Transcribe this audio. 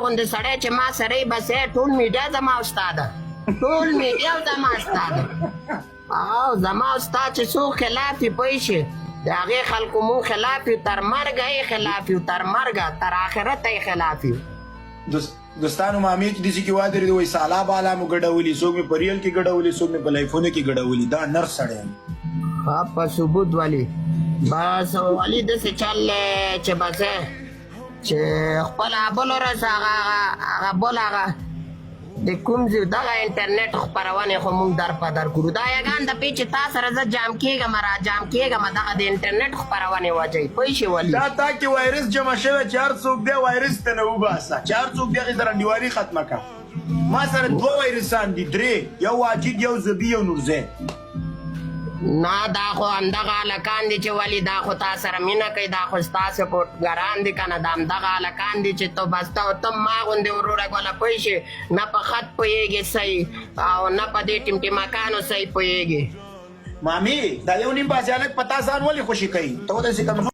غوندې سړی چې ما سره یې بسې ټول میډیا زما استاده ټول میډیا زما استاده او زما استاد چې څوک خلاف یې پوه شي د هغې خلکو مو خلاف یو تر مرګه یې خلاف یو تر مرګه تر آخرته یې خلاف یو دوستانو مامې چې داسې کې وادرې وایي سالا بالا مو ګډولي څوک مې په ریل کې ګډولي څوک مې په لایفونو کې ګډولي دا نر سړی ها په ثبوت والی بس والی داسې چل چې بس چې خپل بل ورځ هغه بل هغه د کوم ځای دغه انټرنیټ خپرونې خو موږ در په در کړو دا یګان د پې چې تا سره زه جام کېږم را جام کېږم دغه د انټرنیټ خپرونې وجه پوه شې ولي دا تا کې وایرس جمع شوی چې هر څوک دی وایرس ته نه وباسه چې هر څوک دی هغې سره انډیوالي ختمه کړه ما سره 2 وایرسان دي 3 یو واجد یو زبي یو نورزی نه دا خو همدغه هلکان دي چې ولې دا خو تا سره مینه کوي دا خو ستا سپورټګران دي که نه دا همدغه هلکان دي چې ته بس ته ما غوندې وروره ګوله پوه شي نه په خط پوهېږې صحیح او نه په دې ټمټمکانو صحیح پوهېږې مامې دا یو نیم باسي هلک په تا ځان ولې خوشي کوي ته وداسې کمزور